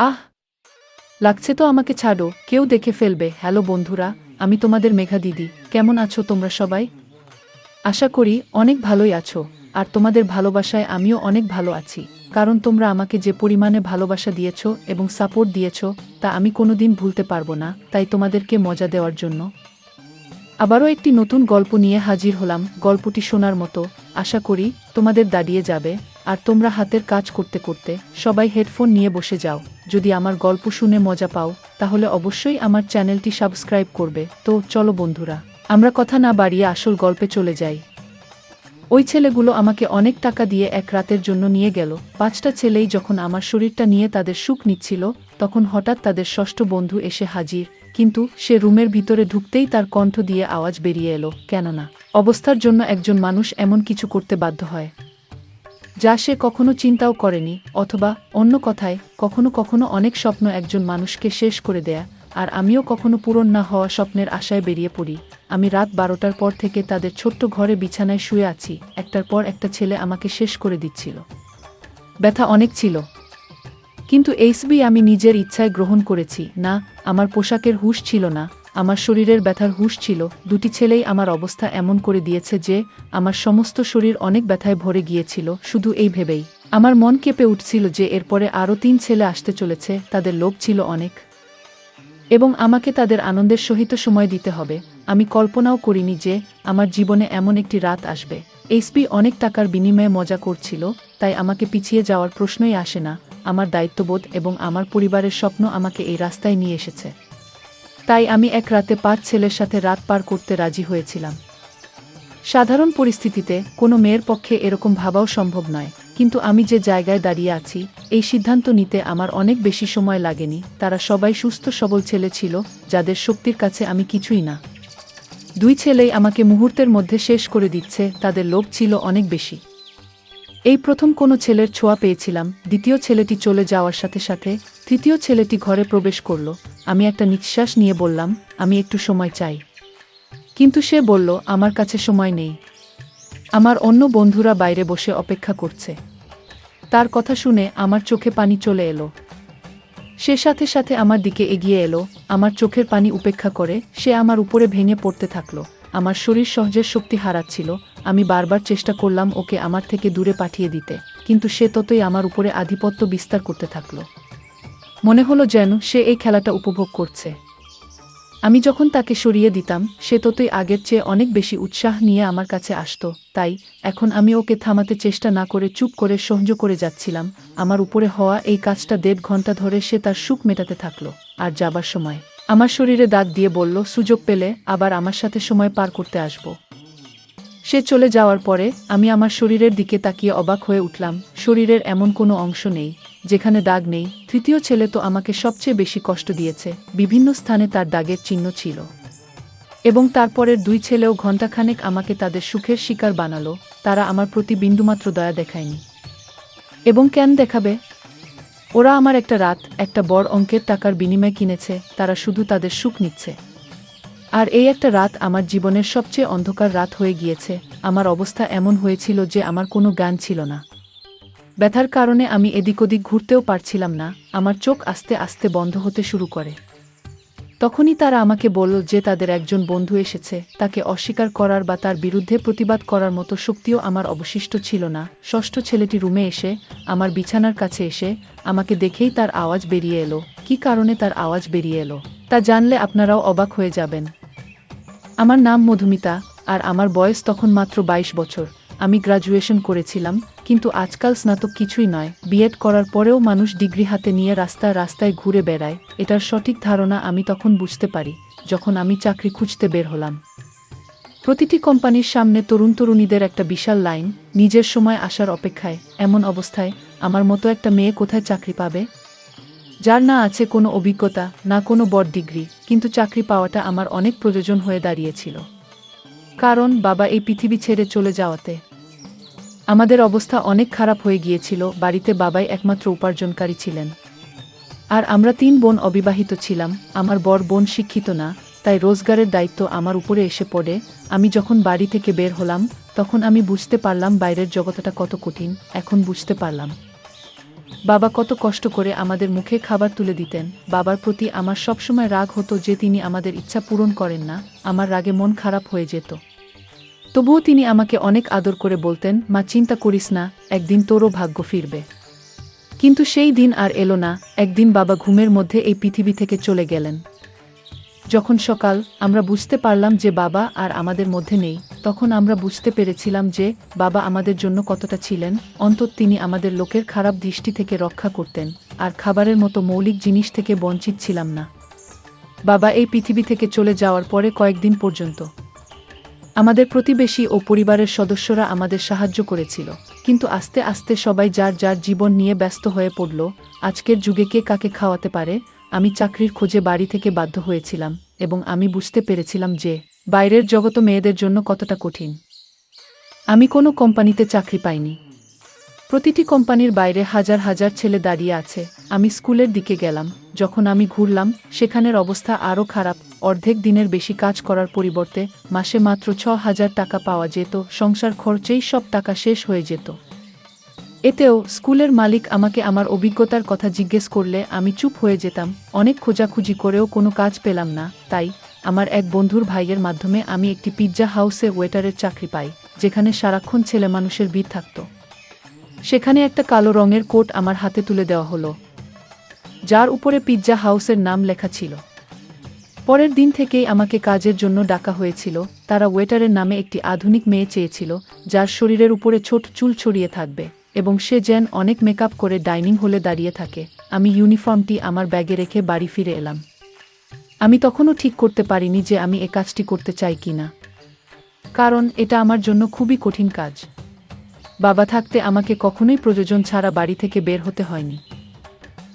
আহ, লাগছে তো আমাকে ছাড়ো, কেউ দেখে ফেলবে। হ্যালো বন্ধুরা, আমি তোমাদের মেঘা দিদি। কেমন আছো তোমরা সবাই? আশা করি অনেক ভালোই আছো। আর তোমাদের ভালোবাসায় আমিও অনেক ভালো আছি, কারণ তোমরা আমাকে যে পরিমাণে ভালোবাসা দিয়েছো এবং সাপোর্ট দিয়েছো তা আমি কোনোদিন ভুলতে পারবো না। তাই তোমাদেরকে মজা দেওয়ার জন্য আবারও একটি নতুন গল্প নিয়ে হাজির হলাম। গল্পটি শোনার মতো, আশা করি তোমাদের দাঁড়িয়ে যাবে। আর তোমরা হাতের কাজ করতে করতে সবাই হেডফোন নিয়ে বসে যাও। যদি আমার গল্প শুনে মজা পাও তাহলে অবশ্যই আমার চ্যানেলটি সাবস্ক্রাইব করবে। তো চলো বন্ধুরা, আমরা কথা না বাড়িয়ে আসল গল্পে চলে যাই। ওই ছেলেগুলো আমাকে অনেক টাকা দিয়ে এক রাতের জন্য নিয়ে গেল। 5টা ছেলেই যখন আমার শরীরটা নিয়ে তাদের সুখ নিচ্ছিল, তখন হঠাৎ তাদের ষষ্ঠ বন্ধু এসে হাজির। কিন্তু সে রুমের ভিতরে ঢুকতেই তার কণ্ঠ দিয়ে আওয়াজ বেরিয়ে এলো, কেননা অবস্থার জন্য একজন মানুষ এমন কিছু করতে বাধ্য হয় যা সে কখনো চিন্তাও করেনি, অথবা অন্য কথায় কখনো কখনো অনেক স্বপ্ন একজন মানুষকে শেষ করে দেয়া। আর আমিও কখনো পূরণ না হওয়া স্বপ্নের আশায় বেরিয়ে পড়ি। আমি রাত 12টার পর থেকে তাদের ছোট্ট ঘরে বিছানায় শুয়ে আছি। একটার পর একটা ছেলে আমাকে শেষ করে দিচ্ছিল। ব্যথা অনেক ছিল, কিন্তু এইসবই আমি নিজের ইচ্ছায় গ্রহণ করেছি। না, আমার পোশাকের হুঁশ ছিল না, আমার শরীরের ব্যথার হুঁশ ছিল। দুটি ছেলেই আমার অবস্থা এমন করে দিয়েছে যে আমার সমস্ত শরীর অনেক ব্যথায় ভরে গিয়েছিল। শুধু এই ভেবেই আমার মন কেঁপে উঠছিল যে এরপরে আরও 3 ছেলে আসতে চলেছে। তাদের লোভ ছিল অনেক এবং আমাকে তাদের আনন্দের সহিত সময় দিতে হবে। আমি কল্পনাও করিনি যে আমার জীবনে এমন একটি রাত আসবে। এইসবি অনেক টাকার বিনিময়ে মজা করছিল, তাই আমাকে পিছিয়ে যাওয়ার প্রশ্নই আসে না। আমার দায়িত্ববোধ এবং আমার পরিবারের স্বপ্ন আমাকে এই রাস্তায় নিয়ে এসেছে। তাই আমি এক রাতে 5 ছেলের সাথে রাত পার করতে রাজি হয়েছিলাম। সাধারণ পরিস্থিতিতে কোনো মেয়ের পক্ষে এরকম ভাবাও সম্ভব নয়, কিন্তু আমি যে জায়গায় দাঁড়িয়ে আছি এই সিদ্ধান্ত নিতে আমার অনেক বেশি সময় লাগেনি। তারা সবাই সুস্থ সবল ছেলে ছিল, যাদের শক্তির কাছে আমি কিছুই না। 2 ছেলেই আমাকে মুহূর্তের মধ্যে শেষ করে দিচ্ছে, তাদের লোভ ছিল অনেক বেশি। এই প্রথম কোনো ছেলের ছোঁয়া পেয়েছিলাম। দ্বিতীয় ছেলেটি চলে যাওয়ার সাথে সাথে তৃতীয় ছেলেটি ঘরে প্রবেশ করল। আমি একটা নিঃশ্বাস নিয়ে বললাম, আমি একটু সময় চাই। কিন্তু সে বলল, আমার কাছে সময় নেই, আমার অন্য বন্ধুরা বাইরে বসে অপেক্ষা করছে। তার কথা শুনে আমার চোখে পানি চলে এলো। সে সাথে সাথে আমার দিকে এগিয়ে এলো। আমার চোখের পানি উপেক্ষা করে সে আমার উপরে ভেঙে পড়তে থাকলো। আমার শরীর সহজে শক্তি হারাচ্ছিল। আমি বারবার চেষ্টা করলাম ওকে আমার থেকে দূরে পাঠিয়ে দিতে, কিন্তু সে ততই আমার উপরে আধিপত্য বিস্তার করতে থাকলো। মনে হলো যেন সে এই খেলাটা উপভোগ করছে। আমি যখন তাকে সরিয়ে দিতাম সে ততই আগের চেয়ে অনেক বেশি উৎসাহ নিয়ে আমার কাছে আসতো। তাই এখন আমি ওকে থামাতে চেষ্টা না করে চুপ করে সহ্য করে যাচ্ছিলাম। আমার উপরে হওয়া এই কাজটা 1.5 ঘন্টা ধরে সে তার সুখ মেটাতে থাকলো। আর যাবার সময় আমার শরীরে দাগ দিয়ে বলল, সুযোগ পেলে আবার আমার সাথে সময় পার করতে আসব। সে চলে যাওয়ার পরে আমি আমার শরীরের দিকে তাকিয়ে অবাক হয়ে উঠলাম। শরীরের এমন কোনো অংশ নেই যেখানে দাগ নেই। তৃতীয় ছেলে তো আমাকে সবচেয়ে বেশি কষ্ট দিয়েছে। বিভিন্ন স্থানে তার দাগের চিহ্ন ছিল এবং তারপরের 2 ছেলেও ঘণ্টাখানেক আমাকে তাদের সুখের শিকার বানালো। তারা আমার প্রতি বিন্দুমাত্র দয়া দেখায়নি। এবং কেন দেখাবে? ওরা আমার একটা রাত, একটা বড় অঙ্কের টাকার বিনিময়ে কিনেছে। তারা শুধু তাদের সুখ নিচ্ছে। আর এই একটা রাত আমার জীবনের সবচেয়ে অন্ধকার রাত হয়ে গিয়েছে। আমার অবস্থা এমন হয়েছিল যে আমার কোনো জ্ঞান ছিল না। ব্যথার কারণে আমি এদিক ওদিক ঘুরতেও পারছিলাম না। আমার চোখ আস্তে আস্তে বন্ধ হতে শুরু করে। তখনই তারা আমাকে বলল যে তাদের একজন বন্ধু এসেছে। তাকে অস্বীকার করার বা তার বিরুদ্ধে প্রতিবাদ করার মতো শক্তিও আমার অবশিষ্ট ছিল না। ষষ্ঠ ছেলেটি রুমে এসে আমার বিছানার কাছে এসে আমাকে দেখেই তার আওয়াজ বেরিয়ে এলো। কী কারণে তার আওয়াজ বেরিয়ে এলো তা জানলে আপনারাও অবাক হয়ে যাবেন। আমার নাম মধুমিতা, আর আমার বয়স তখন মাত্র 22 বছর। আমি গ্র্যাজুয়েশন করেছিলাম, কিন্তু আজকাল স্নাতক কিছুই নয়। বিএড করার পরেও মানুষ ডিগ্রি হাতে নিয়ে রাস্তায় রাস্তায় ঘুরে বেড়ায়, এটার সঠিক ধারণা আমি তখন বুঝতে পারি যখন আমি চাকরি খুঁজতে বের হলাম। প্রতিটি কোম্পানির সামনে তরুণ তরুণীদের একটা বিশাল লাইন, নিজের সময় আসার অপেক্ষায়। এমন অবস্থায় আমার মতো একটা মেয়ে কোথায় চাকরি পাবে, যার না আছে কোনো অভিজ্ঞতা, না কোনো বড় ডিগ্রি? কিন্তু চাকরি পাওয়াটা আমার অনেক প্রয়োজন হয়ে দাঁড়িয়েছিল, কারণ বাবা এই পৃথিবী ছেড়ে চলে যাওয়াতে আমাদের অবস্থা অনেক খারাপ হয়ে গিয়েছিল। বাড়িতে বাবাই একমাত্র উপার্জনকারী ছিলেন, আর আমরা 3 বোন অবিবাহিত ছিলাম। আমার বড় বোন শিক্ষিত না, তাই রোজগারের দায়িত্ব আমার উপরে এসে পড়ে। আমি যখন বাড়ি থেকে বের হলাম তখন আমি বুঝতে পারলাম বাইরের জগৎটা কত কঠিন। এখন বুঝতে পারলাম বাবা কত কষ্ট করে আমাদের মুখে খাবার তুলে দিতেন। বাবার প্রতি আমার সবসময় রাগ হতো যে তিনি আমাদের ইচ্ছা পূরণ করেন না। আমার রাগে মন খারাপ হয়ে যেত। তবুও তিনি আমাকে অনেক আদর করে বলতেন, মা চিন্তা করিস না, একদিন তোরও ভাগ্য ফিরবে। কিন্তু সেই দিন আর এলো না। একদিন বাবা ঘুমের মধ্যে এই পৃথিবী থেকে চলে গেলেন। যখন সকাল আমরা বুঝতে পারলাম যে বাবা আর আমাদের মধ্যে নেই, তখন আমরা বুঝতে পেরেছিলাম যে বাবা আমাদের জন্য কতটা ছিলেন। অন্তত তিনি আমাদের লোকের খারাপ দৃষ্টি থেকে রক্ষা করতেন, আর খাবারের মতো মৌলিক জিনিস থেকে বঞ্চিত ছিলাম না। বাবা এই পৃথিবী থেকে চলে যাওয়ার পরে কয়েকদিন পর্যন্ত আমাদের প্রতিবেশী ও পরিবারের সদস্যরা আমাদের সাহায্য করেছিল, কিন্তু আস্তে আস্তে সবাই যার যার জীবন নিয়ে ব্যস্ত হয়ে পড়ল। আজকের যুগে কে কাকে খাওয়াতে পারে। আমি চাকরির খোঁজে বাড়ি থেকে বাধ্য হয়েছিলাম, এবং আমি বুঝতে পেরেছিলাম যে বাইরের জগৎ মেয়েদের জন্য কতটা কঠিন। আমি কোনো কোম্পানিতে চাকরি পাইনি। প্রতিটি কোম্পানির বাইরে হাজার হাজার ছেলে দাঁড়িয়ে আছে। আমি স্কুলের দিকে গেলাম। যখন আমি ঘুরলাম, সেখানের অবস্থা আরও খারাপ। অর্ধেক দিনের বেশি কাজ করার পরিবর্তে মাসে মাত্র ৬,০০০ টাকা পাওয়া যেত। সংসার খরচেই সব টাকা শেষ হয়ে যেত। এতেও স্কুলের মালিক আমাকে আমার অভিজ্ঞতার কথা জিজ্ঞেস করলে আমি চুপ হয়ে যেতাম। অনেক খোঁজাখুঁজি করেও কোনো কাজ পেলাম না। তাই আমার এক বন্ধুর ভাইয়ের মাধ্যমে আমি একটি পিৎজা হাউসে ওয়েটারের চাকরি পাই, যেখানে সারাক্ষণ ছেলে মানুষের ভিড় থাকত। সেখানে একটা কালো রঙের কোট আমার হাতে তুলে দেওয়া হলো, যার উপরে পিৎজা হাউসের নাম লেখা ছিল। পরের দিন থেকেই আমাকে কাজের জন্য ডাকা হয়েছিল। তারা ওয়েটারের নামে একটি আধুনিক মেয়ে চেয়েছিল, যার শরীরের উপরে ছোট চুল ছড়িয়ে থাকবে এবং সে যেন অনেক মেকআপ করে ডাইনিং হলে দাঁড়িয়ে থাকে। আমি ইউনিফর্মটি আমার ব্যাগে রেখে বাড়ি ফিরে এলাম। আমি তখনও ঠিক করতে পারিনি যে আমি এ কাজটি করতে চাই কিনা, কারণ এটা আমার জন্য খুবই কঠিন কাজ। বাবা থাকতে আমাকে কখনোই প্রয়োজন ছাড়া বাড়ি থেকে বের হতে হয়নি।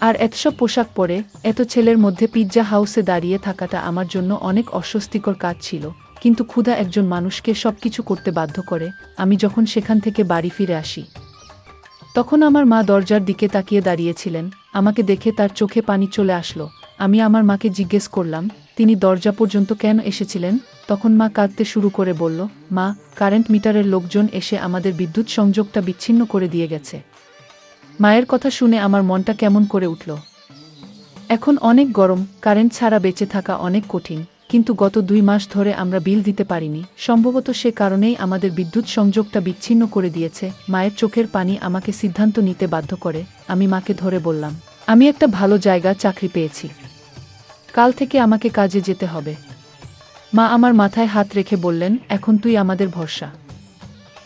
আর এতসব পোশাক পরে এত ছেলের মধ্যে পিৎজা হাউসে দাঁড়িয়ে থাকাটা আমার জন্য অনেক অস্বস্তিকর কাজ ছিল। কিন্তু ক্ষুধা একজন মানুষকে সবকিছু করতে বাধ্য করে। আমি যখন সেখান থেকে বাড়ি ফিরে আসি, তখন আমার মা দরজার দিকে তাকিয়ে দাঁড়িয়েছিলেন। আমাকে দেখে তার চোখে পানি চলে আসলো। আমি আমার মাকে জিজ্ঞেস করলাম, তিনি দরজা পর্যন্ত কেন এসেছিলেন? তখন মা কাঁদতে শুরু করে বলল, মা, কারেন্ট মিটারের লোকজন এসে আমাদের বিদ্যুৎ সংযোগটা বিচ্ছিন্ন করে দিয়ে গেছে। মায়ের কথা শুনে আমার মনটা কেমন করে উঠল। এখন অনেক গরম, কারেন্ট ছাড়া বেঁচে থাকা অনেক কঠিন। কিন্তু গত 2 মাস ধরে আমরা বিল দিতে পারিনি। সম্ভবত সে কারণেই আমাদের বিদ্যুৎ সংযোগটা বিচ্ছিন্ন করে দিয়েছে। মায়ের চোখের পানি আমাকে সিদ্ধান্ত নিতে বাধ্য করে। আমি মাকে ধরে বললাম, আমি একটা ভালো জায়গা চাকরি পেয়েছি। কাল থেকে আমাকে কাজে যেতে হবে। মা আমার মাথায় হাত রেখে বললেন, এখন তুই আমাদের ভরসা,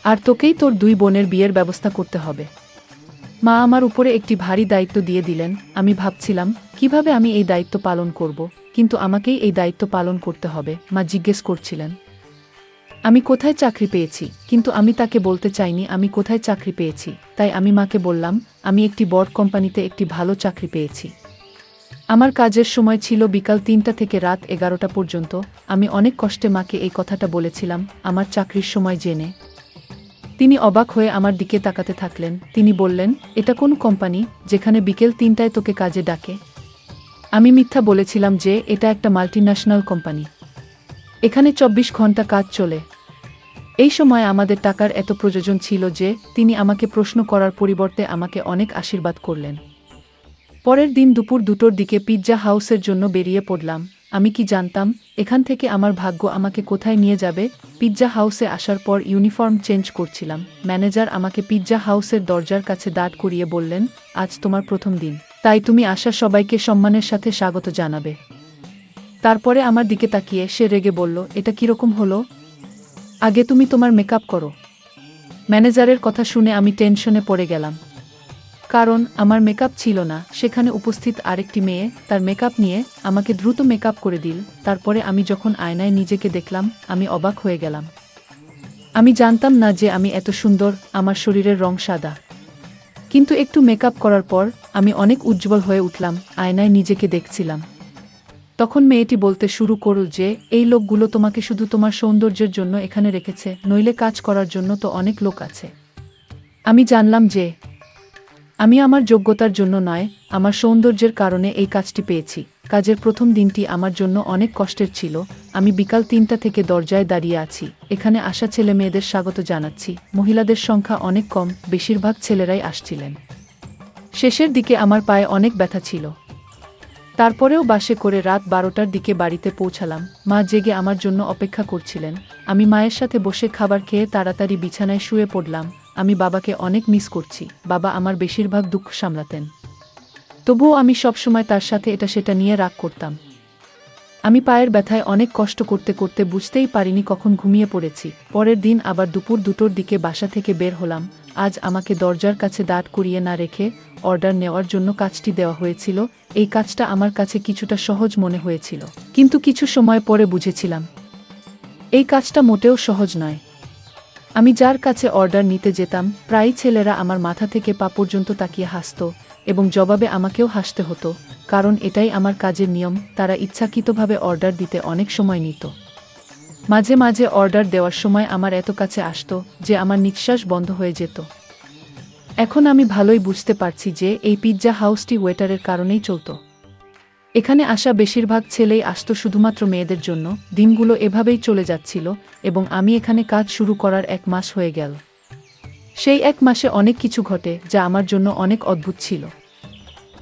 আর তোকেই তোর 2 বোনের বিয়ের ব্যবস্থা করতে হবে। মা আমার উপরে একটি ভারী দায়িত্ব দিয়ে দিলেন। আমি ভাবছিলাম কিভাবে আমি এই দায়িত্ব পালন করব, কিন্তু আমাকেই এই দায়িত্ব পালন করতে হবে। মা জিজ্ঞেস করছিলেন আমি কোথায় চাকরি পেয়েছি, কিন্তু আমি তাকে বলতে চাইনি আমি কোথায় চাকরি পেয়েছি। তাই আমি মাকে বললাম, আমি একটি বড় কোম্পানিতে একটি ভালো চাকরি পেয়েছি। আমার কাজের সময় ছিল বিকাল 3টা থেকে রাত 11টা পর্যন্ত। আমি অনেক কষ্টে মাকে এই কথাটা বলেছিলাম আমার চাকরির সময় জেনে। তিনি অবাক হয়ে আমার দিকে তাকাতে থাকলেন। তিনি বললেন, এটা কোন কোম্পানি যেখানে বিকেল 3টায় তোকে কাজে ডাকে? আমি মিথ্যা বলেছিলাম যে এটা একটা মাল্টিন্যাশনাল কোম্পানি, এখানে 24 ঘন্টা কাজ চলে। এই সময় আমাদের টাকার এত প্রয়োজন ছিল যে তিনি আমাকে প্রশ্ন করার পরিবর্তে আমাকে অনেক আশীর্বাদ করলেন। পরের দিন দুপুর 2টোর দিকে পিৎজা হাউসের জন্য বেরিয়ে পড়লাম। আমি কি জানতাম এখান থেকে আমার ভাগ্য আমাকে কোথায় নিয়ে যাবে। পিৎজা হাউসে আসার পর ইউনিফর্ম চেঞ্জ করছিলাম। ম্যানেজার আমাকে পিৎজা হাউসের দরজার কাছে দাঁড় করিয়ে বললেন, আজ তোমার প্রথম দিন, তাই তুমি আসা সবাইকে সম্মানের সাথে স্বাগত জানাবে। তারপরে আমার দিকে তাকিয়ে সে রেগে বলল, এটা কিরকম হলো? আগে তুমি তোমার মেকআপ করো। ম্যানেজারের কথা শুনে আমি টেনশনে পড়ে গেলাম, কারণ আমার মেকআপ ছিল না। সেখানে উপস্থিত আরেকটি মেয়ে তার মেকআপ নিয়ে আমাকে দ্রুত মেকআপ করে দিল। তারপরে আমি যখন আয়নায় নিজেকে দেখলাম, আমি অবাক হয়ে গেলাম। আমি জানতাম না যে আমি এত সুন্দর। আমার শরীরের রং সাদা, কিন্তু একটু মেকআপ করার পর আমি অনেক উজ্জ্বল হয়ে উঠলাম। আয়নায় নিজেকে দেখছিলাম। তখন মেয়েটি বলতে শুরু করল যে এই লোকগুলো তোমাকে শুধু তোমার সৌন্দর্যের জন্য এখানে রেখেছে, নইলে কাজ করার জন্য তো অনেক লোক আছে। আমি জানলাম যে আমি আমার যোগ্যতার জন্য নয়, আমার সৌন্দর্যের কারণে এই কাজটি পেয়েছি। কাজের প্রথম দিনটি আমার জন্য অনেক কষ্টের ছিল। আমি বিকাল 3টা থেকে দরজায় দাঁড়িয়ে আছি। এখানে আসা ছেলে মেয়েদের স্বাগত জানাচ্ছি। মহিলাদের সংখ্যা অনেক কম, বেশিরভাগ ছেলেরাই আসছিলেন। শেষের দিকে আমার পায়ে অনেক ব্যথা ছিল। তারপরেও বাসে করে রাত 12টার দিকে বাড়িতে পৌঁছালাম। মা জেগে আমার জন্য অপেক্ষা করছিলেন। আমি মায়ের সাথে বসে খাবার খেয়ে তাড়াতাড়ি বিছানায় শুয়ে পড়লাম। আমি বাবাকে অনেক মিস করছি। বাবা আমার বেশিরভাগ দুঃখ সামলাতেন। তবুও আমি সবসময় তার সাথে এটা সেটা নিয়ে রাগ করতাম। আমি পায়ের ব্যথায় অনেক কষ্ট করতে করতে বুঝতেই পারিনি কখন ঘুমিয়ে পড়েছি। পরের দিন আবার দুপুর 2টোর দিকে বাসা থেকে বের হলাম। আজ আমাকে দরজার কাছে দাঁড় করিয়ে না রেখে অর্ডার নেওয়ার জন্য কাজটি দেওয়া হয়েছিল। এই কাজটা আমার কাছে কিছুটা সহজ মনে হয়েছিল, কিন্তু কিছু সময় পরে বুঝেছিলাম এই কাজটা মোটেও সহজ নয়। আমি যার কাছে অর্ডার নিতে যেতাম প্রায়ই ছেলেরা আমার মাথা থেকে পা পর্যন্ত তাকিয়ে হাসত এবং জবাবে আমাকেও হাসতে হতো, কারণ এটাই আমার কাজের নিয়ম। তারা ইচ্ছাকৃতভাবে অর্ডার দিতে অনেক সময় নিত। মাঝে মাঝে অর্ডার দেওয়ার সময় আমার এত কাছে আসতো যে আমার নিঃশ্বাস বন্ধ হয়ে যেত। এখন আমি ভালোই বুঝতে পারছি যে এই পিৎজা হাউসটি ওয়েটারের কারণেই চলত। এখানে আসা বেশিরভাগ ছেলেই আসতো শুধুমাত্র মেয়েদের জন্য। দিনগুলো এভাবেই চলে যাচ্ছিল এবং আমি এখানে কাজ শুরু করার 1 মাস হয়ে গেল। সেই 1 মাসে অনেক কিছু ঘটে যা আমার জন্য অনেক অদ্ভুত ছিল।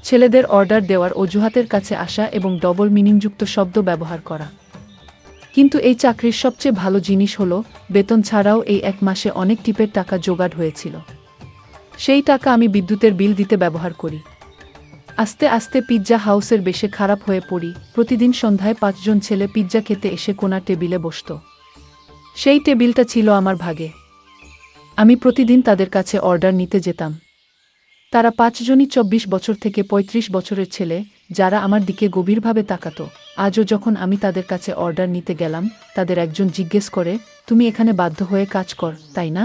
ছেলেদের অর্ডার দেওয়ার অজুহাতের কাছে আসা এবং ডবল মিনিংযুক্ত শব্দ ব্যবহার করা। কিন্তু এই চাকরির সবচেয়ে ভালো জিনিস হলো বেতন ছাড়াও এই 1 মাসে অনেক টিপের টাকা জোগাড় হয়েছিল। সেই টাকা আমি বিদ্যুতের বিল দিতে ব্যবহার করি। আস্তে আস্তে পিৎজা হাউসের বেশে খারাপ হয়ে পড়ি। প্রতিদিন সন্ধ্যায় 5 জন ছেলে পিৎজা খেতে এসে কোণা টেবিলে বসত। সেই টেবিলটা ছিল আমার ভাগে। আমি প্রতিদিন তাদের কাছে অর্ডার নিতে যেতাম। তারা 5 জনই 24 বছর থেকে 35 বছরের ছেলে, যারা আমার দিকে গভীরভাবে তাকাতো। আজও যখন আমি তাদের কাছে অর্ডার নিতে গেলাম, তাদের একজন জিজ্ঞেস করে, তুমি এখানে বাধ্য হয়ে কাজ কর, তাই না?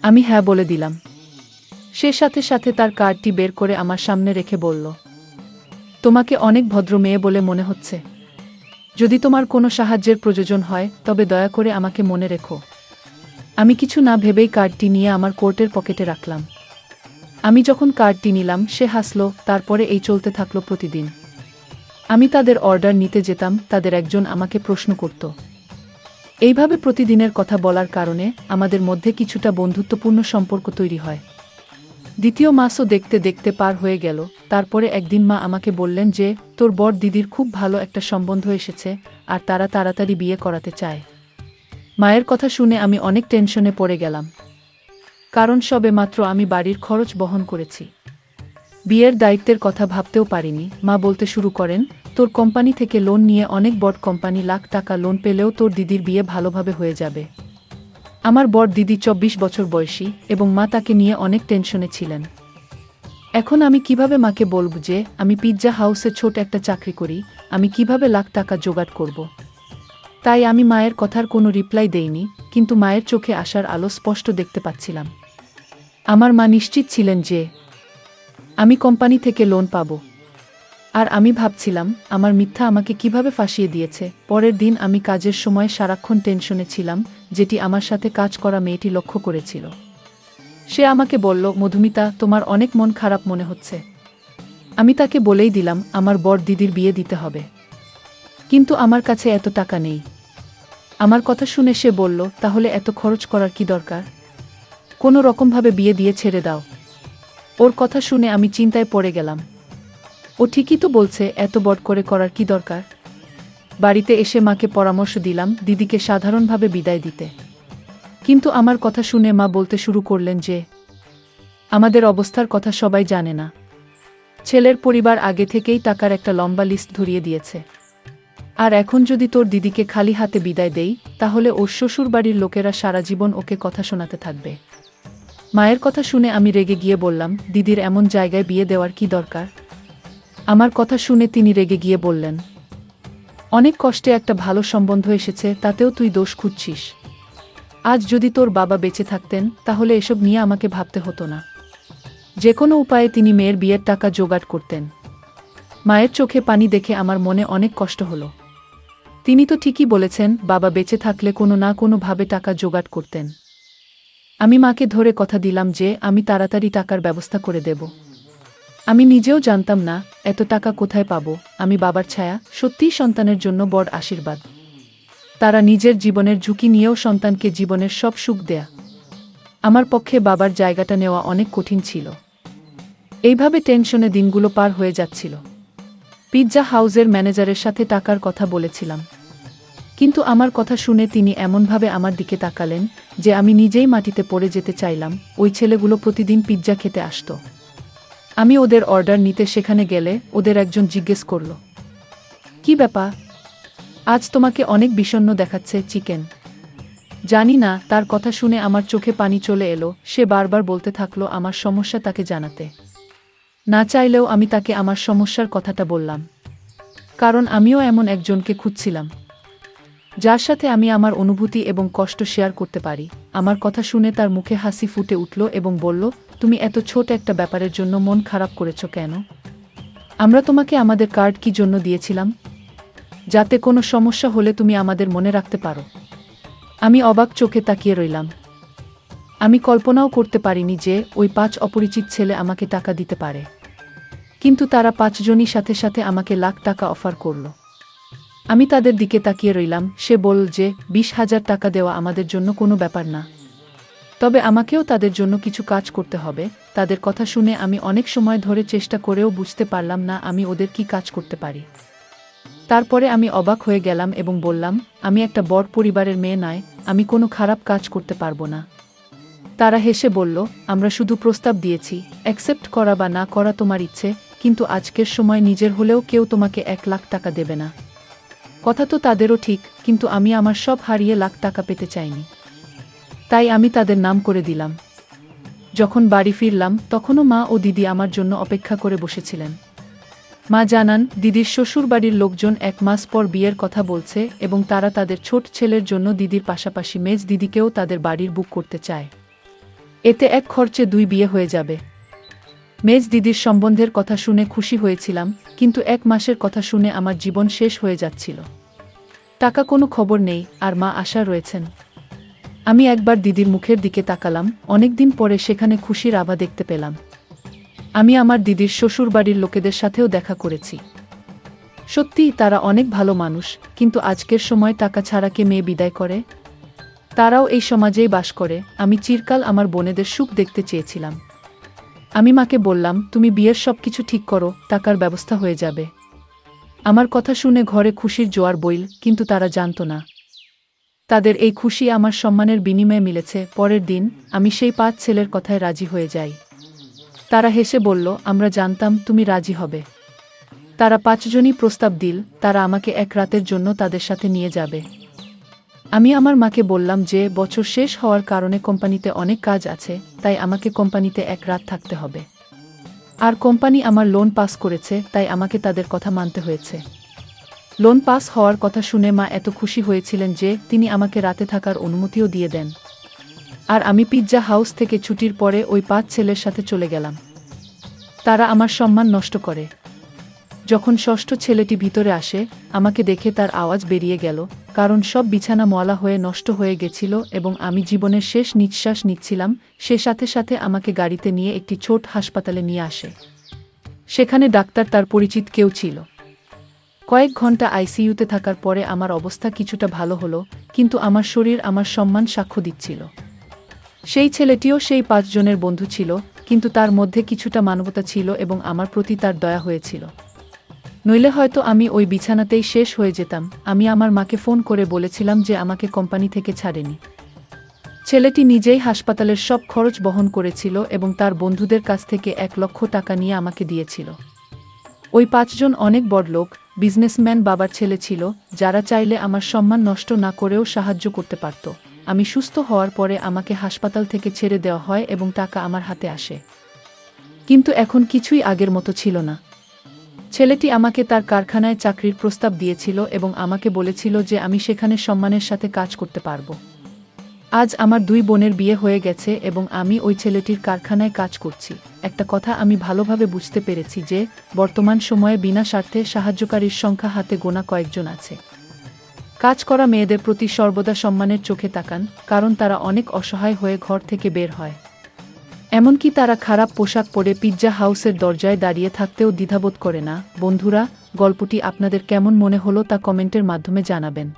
আমি হ্যাঁ বলে দিলাম। সে সাথে সাথে তার কার্ডটি বের করে আমার সামনে রেখে বলল, তোমাকে অনেক ভদ্র মেয়ে বলে মনে হচ্ছে। যদি তোমার কোনো সাহায্যের প্রয়োজন হয় তবে দয়া করে আমাকে মনে রেখো। আমি কিছু না ভেবেই কার্ডটি নিয়ে আমার কোটের পকেটে রাখলাম। আমি যখন কার্ডটি নিলাম সে হাসল। তারপরে এই চলতে থাকলো প্রতিদিন। আমি তাদের অর্ডার নিতে যেতাম, তাদের একজন আমাকে প্রশ্ন করত। এইভাবে প্রতিদিনের কথা বলার কারণে আমাদের মধ্যে কিছুটা বন্ধুত্বপূর্ণ সম্পর্ক তৈরি হয়। দ্বিতীয় মাসও দেখতে দেখতে পার হয়ে গেল। তারপরে একদিন মা আমাকে বললেন যে তোর বড় দিদির খুব ভালো একটা সম্বন্ধ এসেছে আর তারা তাড়াতাড়ি বিয়ে করাতে চায়। মায়ের কথা শুনে আমি অনেক টেনশনে পড়ে গেলাম, কারণ সবে মাত্র আমি বাড়ির খরচ বহন করেছি। বিয়ের দায়িত্বের কথা ভাবতেও পারিনি। মা বলতে শুরু করেন, তোর কোম্পানি থেকে লোন নিয়ে অনেক বড় কোম্পানি লাখ টাকা লোন পেলেও তোর দিদির বিয়ে ভালোভাবে হয়ে যাবে। আমার বড় দিদি 24 বছর বয়সী এবং মা তাকে নিয়ে অনেক টেনশনে ছিলেন। এখন আমি কিভাবে মাকে বলবো যে আমি পিৎজা হাউসে ছোট একটা চাকরি করি, আমি কিভাবে লাখ টাকা জোগাড় করব? তাই আমি মায়ের কথার কোনো রিপ্লাই দেইনি, কিন্তু মায়ের চোখে আসার আলো স্পষ্ট দেখতে পাচ্ছিলাম। আমার মা নিশ্চিত ছিলেন যে আমি কোম্পানি থেকে লোন পাব। আর আমি ভাবছিলাম আমার মিথ্যা আমাকে কিভাবে ফাঁসিয়ে দিয়েছে। পরের দিন আমি কাজের সময় সারাক্ষণ টেনশনে ছিলাম, যেটি আমার সাথে কাজ করা মেয়েটি লক্ষ্য করেছিল। সে আমাকে বলল, মধুমিতা, তোমার অনেক মন খারাপ মনে হচ্ছে। আমি তাকে বলেই দিলাম আমার বড় দিদির বিয়ে দিতে হবে, কিন্তু আমার কাছে এত টাকা নেই। আমার কথা শুনে সে বলল, তাহলে এত খরচ করার কি দরকার? কোনো রকমভাবে বিয়ে দিয়ে ছেড়ে দাও। ওর কথা শুনে আমি চিন্তায় পড়ে গেলাম। ও ঠিকই তো বলছে, এত বড় করে করার কি দরকার? বাড়িতে এসে মাকে পরামর্শ দিলাম দিদিকে সাধারণভাবে বিদায় দিতে। কিন্তু আমার কথা শুনে মা বলতে শুরু করলেন যে আমাদের অবস্থার কথা সবাই জানে না। ছেলের পরিবার আগে থেকেই টাকার একটা লম্বা লিস্ট ধরিয়ে দিয়েছে। আর এখন যদি তোর দিদিকে খালি হাতে বিদায় দেই, তাহলে ওর শ্বশুরবাড়ির লোকেরা সারা জীবন ওকে কথা শোনাতে থাকবে। মায়ের কথা শুনে আমি রেগে গিয়ে বললাম, দিদির এমন জায়গায় বিয়ে দেওয়ার কি দরকার? আমার কথা শুনে তিনি রেগে গিয়ে বললেন, অনেক কষ্টে একটা ভালো সম্বন্ধ এসেছে, তাতেও তুই দোষ খুঁজছিস। আজ যদি তোর বাবা বেঁচে থাকতেন তাহলে এসব নিয়ে আমাকে ভাবতে হতো না। যে কোনো উপায়ে তিনি মেয়ের বিয়ের টাকা জোগাড় করতেন। মায়ের চোখে পানি দেখে আমার মনে অনেক কষ্ট হলো। তিনি তো ঠিকই বলেছেন, বাবা বেঁচে থাকলে কোনো না কোনো ভাবে টাকা জোগাড় করতেন। আমি মাকে ধরে কথা দিলাম যে আমি তাড়াতাড়ি টাকার ব্যবস্থা করে দেব। আমি নিজেও জানতাম না এত টাকা কোথায় পাবো। আমি বাবার ছায়া, সত্যিই সন্তানের জন্য বড় আশীর্বাদ। তারা নিজের জীবনের ঝুঁকি নিয়েও সন্তানকে জীবনের সব সুখ দেয়া। আমার পক্ষে বাবার জায়গাটা নেওয়া অনেক কঠিন ছিল। এইভাবে টেনশনে দিনগুলো পার হয়ে যাচ্ছিল। পিৎজা হাউসের ম্যানেজারের সাথে টাকার কথা বলেছিলাম, কিন্তু আমার কথা শুনে তিনি এমনভাবে আমার দিকে তাকালেন যে আমি নিজেই মাটিতে পড়ে যেতে চাইলাম। ওই ছেলেগুলো প্রতিদিন পিৎজা খেতে আসতো। আমি ওদের অর্ডার নিতে সেখানে গেলে ওদের একজন জিজ্ঞেস করল, কি ব্যাপার, আজ তোমাকে অনেক বিষণ্ণ দেখাচ্ছে চিকেন? জানি না, তার কথা শুনে আমার চোখে পানি চলে এলো। সে বারবার বলতে থাকলো আমার সমস্যা তাকে জানাতে। না চাইলেও আমি তাকে আমার সমস্যার কথাটা বললাম, কারণ আমিও এমন একজনকে খুঁজছিলাম যার সাথে আমি আমার অনুভূতি এবং কষ্ট শেয়ার করতে পারি। আমার কথা শুনে তার মুখে হাসি ফুটে উঠল এবং বলল, তুমি এত ছোট একটা ব্যাপারের জন্য মন খারাপ করেছ কেন? আমরা তোমাকে আমাদের কার্ড কি জন্য দিয়েছিলাম? যাতে কোনো সমস্যা হলে তুমি আমাদের মনে রাখতে পারো। আমি অবাক চোখে তাকিয়ে রইলাম। আমি কল্পনাও করতে পারিনি যে ওই 5 অপরিচিত ছেলে আমাকে টাকা দিতে পারে, কিন্তু তারা 5 জনই সাথে সাথে আমাকে লাখ টাকা অফার করল। আমি তাদের দিকে তাকিয়ে রইলাম। সে বলল যে 20,000 টাকা দেওয়া আমাদের জন্য কোনো ব্যাপার না, তবে আমাকেও তাদের জন্য কিছু কাজ করতে হবে। তাদের কথা শুনে আমি অনেক সময় ধরে চেষ্টা করেও বুঝতে পারলাম না আমি ওদের কি কাজ করতে পারি। তারপরে আমি অবাক হয়ে গেলাম এবং বললাম, আমি একটা বড় পরিবারের মেয়ে নয়, আমি কোনো খারাপ কাজ করতে পারবো না। তারা হেসে বলল, আমরা শুধু প্রস্তাব দিয়েছি, অ্যাকসেপ্ট করা বা না করা তোমার ইচ্ছে, কিন্তু আজকের সময় নিজের হলেও কেউ তোমাকে 1 লাখ টাকা দেবে না। কথা তো তাদেরও ঠিক, কিন্তু আমি আমার সব হারিয়ে লাখ টাকা পেতে চাইনি। তাই আমি তাদের নাম করে দিলাম। যখন বাড়ি ফিরলাম তখনও মা ও দিদি আমার জন্য অপেক্ষা করে বসেছিলেন। মা জানান, দিদির শ্বশুরবাড়ির লোকজন 1 মাস পর বিয়ের কথা বলছে এবং তারা তাদের ছোট ছেলের জন্য দিদির পাশাপাশি মেজ দিদিকেও তাদের বাড়ির বুক করতে চায়। এতে এক খরচে 2 বিয়ে হয়ে যাবে। মেজ দিদির সম্বন্ধের কথা শুনে খুশি হয়েছিলাম, কিন্তু 1 মাসের কথা শুনে আমার জীবন শেষ হয়ে যাচ্ছিল। টাকা কোনো খবর নেই, আর মা আশা রয়েছেন। আমি একবার দিদির মুখের দিকে তাকালাম। অনেকদিন পরে সেখানে খুশির আভা দেখতে পেলাম। আমি আমার দিদির শ্বশুরবাড়ির লোকেদের সাথেও দেখা করেছি। সত্যিই তারা অনেক ভালো মানুষ, কিন্তু আজকের সময় টাকা ছাড়া কে মেয়ে বিদায় করে? তারাও এই সমাজেই বাস করে। আমি চিরকাল আমার বোনেদের সুখ দেখতে চেয়েছিলাম। আমি মাকে বললাম, তুমি বিয়ের সবকিছু ঠিক করো, টাকার ব্যবস্থা হয়ে যাবে। আমার কথা শুনে ঘরে খুশির জোয়ার বইল, কিন্তু তারা জানত না তাদের এই খুশি আমার সম্মানের বিনিময়ে মিলেছে। পরের দিন আমি সেই 5 ছেলের কথায় রাজি হয়ে যাই। তারা হেসে বলল, আমরা জানতাম তুমি রাজি হবে। তারা 5 জনই প্রস্তাব দিল, তারা আমাকে 1 রাতের জন্য তাদের সাথে নিয়ে যাবে। আমি আমার মাকে বললাম যে বছর শেষ হওয়ার কারণে কোম্পানিতে অনেক কাজ আছে, তাই আমাকে কোম্পানিতে 1 রাত থাকতে হবে। আর কোম্পানি আমার লোন পাস করেছে, তাই আমাকে তাদের কথা মানতে হয়েছে। লোন পাস হওয়ার কথা শুনে মা এত খুশি হয়েছিলেন যে তিনি আমাকে রাতে থাকার অনুমতিও দিয়ে দেন। আর আমি পিৎজা হাউস থেকে ছুটির পরে ওই 5 ছেলের সাথে চলে গেলাম। তারা আমার সম্মান নষ্ট করে। যখন 6ষ্ঠ ছেলেটি ভিতরে আসে, আমাকে দেখে তার আওয়াজ বেরিয়ে গেল, কারণ সব বিছানা ময়লা হয়ে নষ্ট হয়ে গেছিল এবং আমি জীবনের শেষ নিঃশ্বাস নিচ্ছিলাম। সে সাথে সাথে আমাকে গাড়িতে নিয়ে একটি ছোট হাসপাতালে নিয়ে আসে। সেখানে ডাক্তার তার পরিচিত কেউ ছিল। কয়েক ঘন্টা আইসিইউতে থাকার পরে আমার অবস্থা কিছুটা ভালো হলো, কিন্তু আমার শরীর আমার সম্মান সাক্ষ্য দিচ্ছিল। সেই ছেলেটিও সেই 5 জনের বন্ধু ছিল, কিন্তু তার মধ্যে কিছুটা মানবতা ছিল এবং আমার প্রতি তার দয়া হয়েছিল। নইলে হয়তো আমি ওই বিছানাতেই শেষ হয়ে যেতাম। আমি আমার মাকে ফোন করে বলেছিলাম যে আমাকে কোম্পানি থেকে ছাড়েনি। ছেলেটি নিজেই হাসপাতালের সব খরচ বহন করেছিল এবং তার বন্ধুদের কাছ থেকে 1 লক্ষ টাকা নিয়ে আমাকে দিয়েছিল। ওই 5 জন অনেক বড়লোক, বিজনেসম্যান বাবার ছেলে ছিল, যারা চাইলে আমার সম্মান নষ্ট না করেও সাহায্য করতে পারত। আমি সুস্থ হওয়ার পরে আমাকে হাসপাতাল থেকে ছেড়ে দেওয়া হয় এবং টাকা আমার হাতে আসে। কিন্তু এখন কিছুই আগের মতো ছিল না। ছেলেটি আমাকে তার কারখানায় চাকরির প্রস্তাব দিয়েছিল এবং আমাকে বলেছিল যে আমি সেখানে সম্মানের সাথে কাজ করতে পারব। আজ আমার 2 বোনের বিয়ে হয়ে গেছে এবং আমি ওই ছেলেটির কারখানায় কাজ করছি। একটা কথা আমি ভালোভাবে বুঝতে পেরেছি যে বর্তমান সময়ে বিনা স্বার্থে সাহায্যকারীর সংখ্যা হাতে গোনা কয়েকজন আছে। কাজ করা মেয়েদের প্রতি সর্বদা সম্মানের চোখে তাকান, কারণ তারা অনেক অসহায় হয়ে ঘর থেকে বের হয়। এমনকি তারা খারাপ পোশাক পরে পিৎজা হাউসের দরজায় দাঁড়িয়ে থাকতেও দ্বিধাবোধ করে না। বন্ধুরা, গল্পটি আপনাদের কেমন মনে হলো তা কমেন্টের মাধ্যমে জানাবেন।